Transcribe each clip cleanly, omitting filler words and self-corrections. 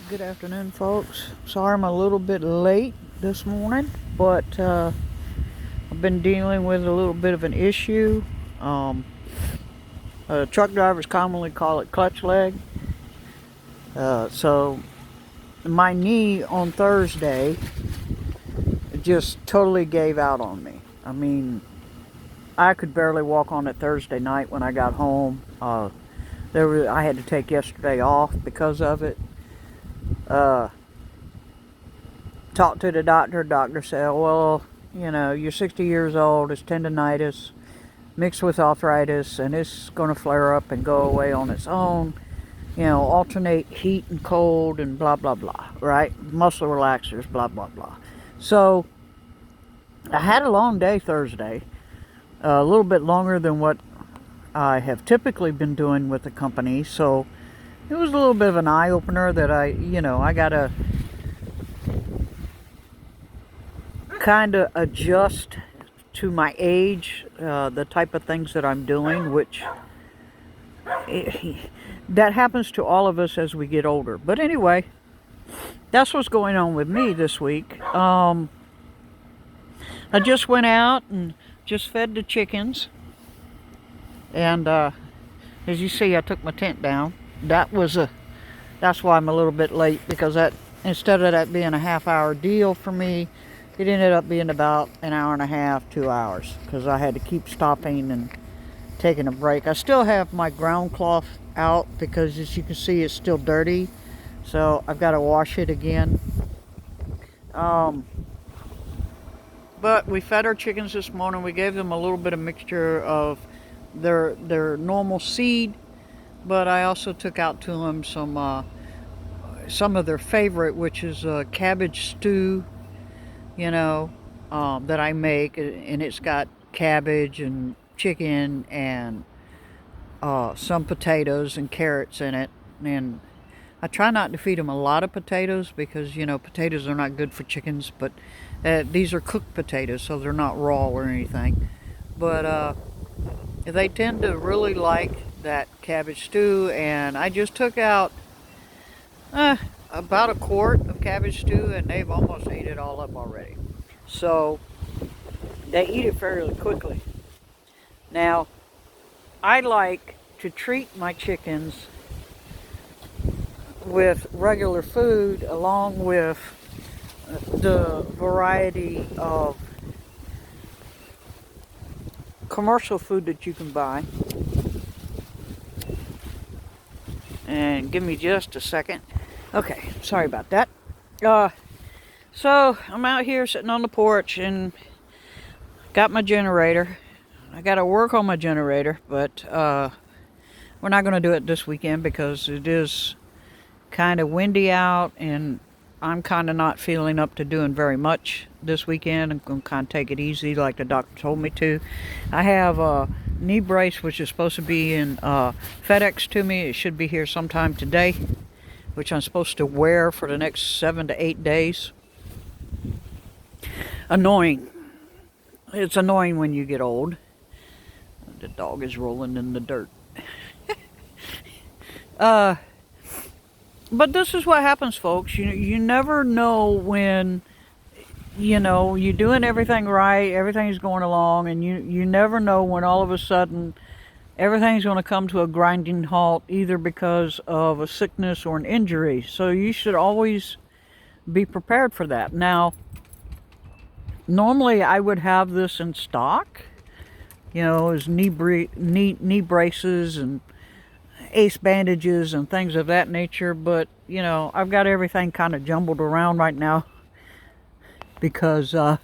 Good afternoon, folks. Sorry I'm a little bit late this morning, but I've been dealing with a little bit of an issue. Um, Truck drivers commonly call it clutch leg. So my knee on Thursday just totally gave out on me. I mean, I could barely walk on it Thursday night when I got home. I had to take yesterday off because of it. Talked to the doctor. Doctor said, well, you're 60 years old. It's tendonitis mixed with arthritis, and it's going to flare up and go away on its own. Alternate heat and cold and blah, blah, blah, right? Muscle relaxers, blah, blah, blah. So I had a long day Thursday, a little bit longer than what I have typically been doing with the company. So it was a little bit of an eye-opener that I got to kind of adjust to my age, the type of things that I'm doing, which that happens to all of us as we get older. But anyway, that's what's going on with me this week. I just went out and just fed the chickens, and as you see, I took my tent down. That's why I'm a little bit late, because instead of that being a half-hour deal for me, it ended up being about an hour and a half, 2 hours, because I had to keep stopping and taking a break. I still have my ground cloth out because, as you can see, it's still dirty, so I've got to wash it again. But we fed our chickens this morning. We gave them a little bit of mixture of their normal seed, but I also took out to them some of their favorite, which is cabbage stew, that I make, and it's got cabbage and chicken and some potatoes and carrots in it. And I try not to feed them a lot of potatoes because potatoes are not good for chickens, but these are cooked potatoes, so they're not raw or anything. But they tend to really like that cabbage stew, and I just took out about a quart of cabbage stew, and they've almost ate it all up already. So they eat it fairly quickly. Now, I like to treat my chickens with regular food along with the variety of commercial food that you can buy. And give me just a second. Okay, sorry about that. So I'm out here sitting on the porch and got my generator. I got to work on my generator, but we're not going to do it this weekend because it is kind of windy out, and I'm kind of not feeling up to doing very much this weekend. I'm going to kind of take it easy like the doctor told me to. I have a knee brace which is supposed to be in FedEx to me. It should be here sometime today, which I'm supposed to wear for the next 7 to 8 days. Annoying. It's annoying when you get old. The dog is rolling in the dirt. But this is what happens, folks. You never know when, you're doing everything right, everything's going along, and you never know when all of a sudden everything's going to come to a grinding halt, either because of a sickness or an injury. So you should always be prepared for that. Now, normally I would have this in stock, as knee braces and ace bandages and things of that nature, but I've got everything kind of jumbled around right now because and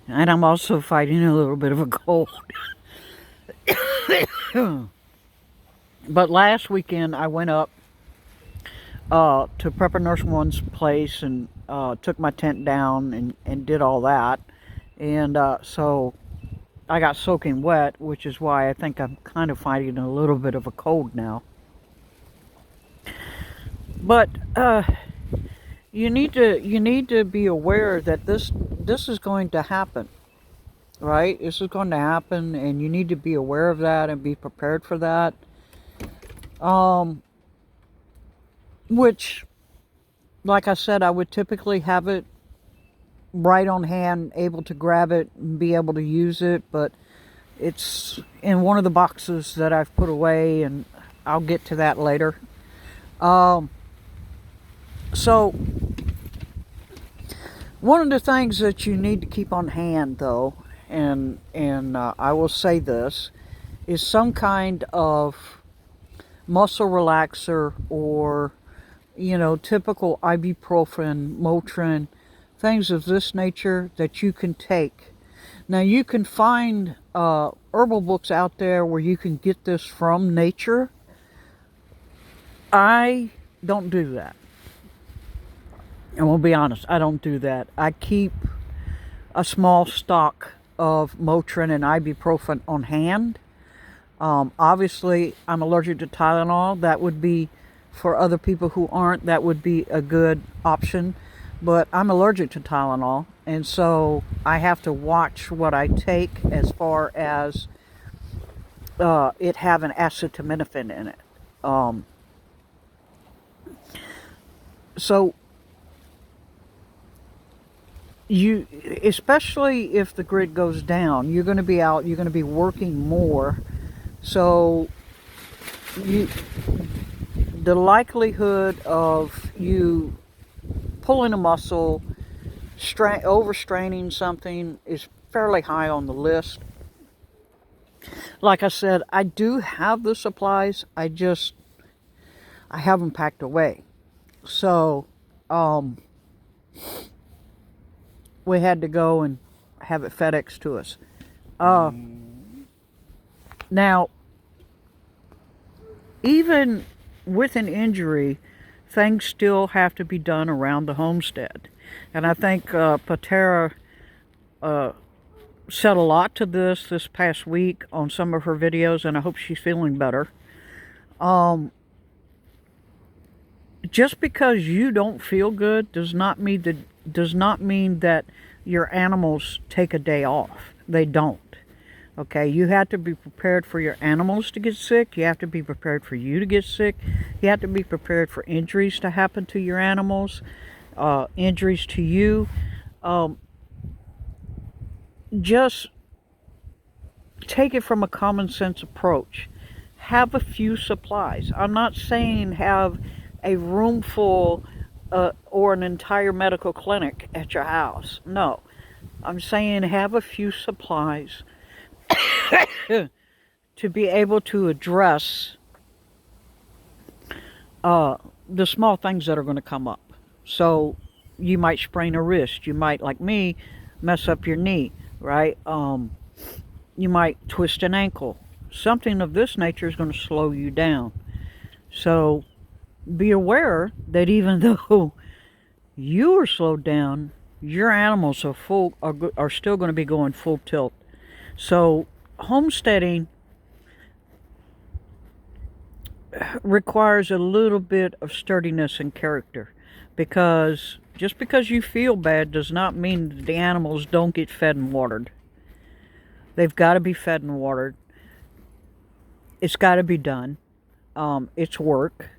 I'm also fighting a little bit of a cold. But last weekend I went up to Prepper Nurse One's place and took my tent down and did all that, and so I got soaking wet, which is why I think I'm kind of fighting a little bit of a cold now. But you need to be aware that this is going to happen, right? This is going to happen, and you need to be aware of that and be prepared for that. Um, which, like I said, I would typically have it right on hand, able to grab it and be able to use it, but it's in one of the boxes that I've put away, and I'll get to that later. Um, so one of the things that you need to keep on hand, though, and I will say this, is some kind of muscle relaxer, or typical ibuprofen, Motrin, things of this nature that you can take. Now, you can find herbal books out there where you can get this from nature. I don't do that. And we'll be honest, I don't do that. I keep a small stock of Motrin and ibuprofen on hand. Obviously, I'm allergic to Tylenol. That would be, for other people who aren't, that would be a good option. But I'm allergic to Tylenol, and so I have to watch what I take as far as it having acetaminophen in it. So you, especially if the grid goes down, you're going to be out, you're going to be working more. So the likelihood of you pulling a muscle, overstraining something is fairly high on the list. Like I said, I do have the supplies. I have them packed away. So, we had to go and have it FedEx to us. Now, even with an injury, things still have to be done around the homestead. And I think Patera said a lot to this past week on some of her videos, and I hope she's feeling better. Just because you don't feel good does not mean that your animals take a day off. They don't. Okay, you have to be prepared for your animals to get sick. You have to be prepared for you to get sick. You have to be prepared for injuries to happen to your animals, injuries to you. Just take it from a common sense approach. Have a few supplies. I'm not saying have a room full or an entire medical clinic at your house. No, I'm saying have a few supplies to be able to address the small things that are going to come up. So you might sprain a wrist. You might, like me, mess up your knee, right? You might twist an ankle. Something of this nature is going to slow you down. So be aware that even though you are slowed down, your animals are still going to be going full tilt. So homesteading requires a little bit of sturdiness and character, because just because you feel bad does not mean that the animals don't get fed and watered. They've got to be fed and watered. It's got to be done. It's work.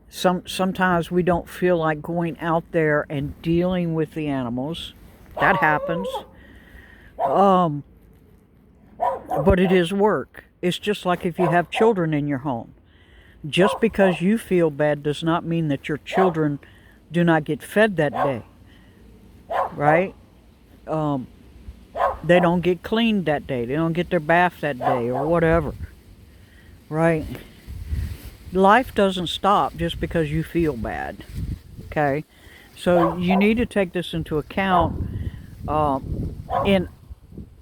Sometimes we don't feel like going out there and dealing with the animals. That happens. But it is work. It's just like if you have children in your home. Just because you feel bad does not mean that your children do not get fed that day. Right? They don't get cleaned that day. They don't get their bath that day or whatever. Right? Life doesn't stop just because you feel bad. Okay? So you need to take this into account in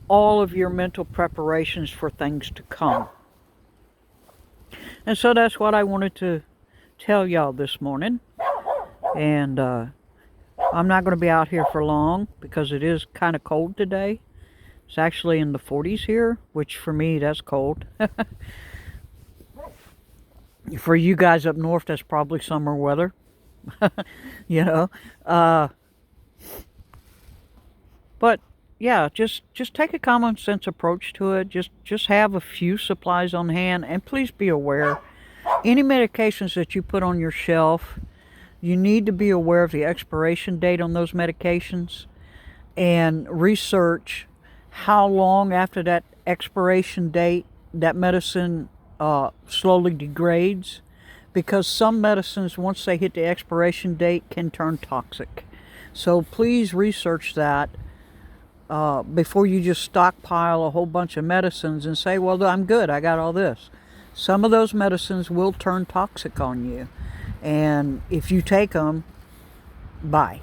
all of your mental preparations for things to come. And so that's what I wanted to tell y'all this morning. And I'm not going to be out here for long because it is kind of cold today. It's actually in the 40s here, which for me, that's cold. For you guys up north, that's probably summer weather. You know. But yeah, just take a common sense approach to it. Just have a few supplies on hand, and please be aware Any medications that you put on your shelf, you need to be aware of the expiration date on those medications and research how long after that expiration date that medicine slowly degrades, because some medicines, once they hit the expiration date, can turn toxic. So please research that before you just stockpile a whole bunch of medicines and say, well, I'm good, I got all this. Some of those medicines will turn toxic on you, and if you take them, bye.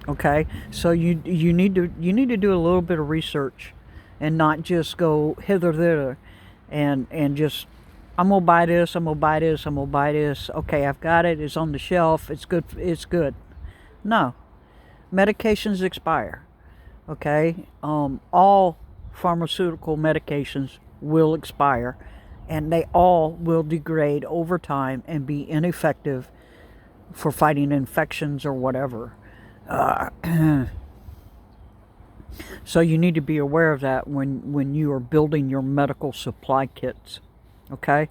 Okay, so you need to do a little bit of research, and not just go hither thither, and just, I'm gonna buy this, I'm gonna buy this, I'm gonna buy this. Okay, I've got it. It's on the shelf. It's good. It's good. No, medications expire. Okay, all pharmaceutical medications will expire, and they all will degrade over time and be ineffective for fighting infections or whatever. So you need to be aware of that when you are building your medical supply kits. Okay,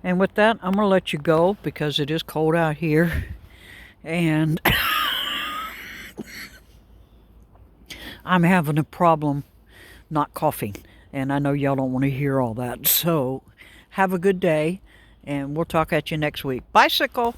and with that, I'm gonna let you go because it is cold out here, and I'm having a problem not coughing, and I know y'all don't want to hear all that. So have a good day, and we'll talk at you next week. Bicycle.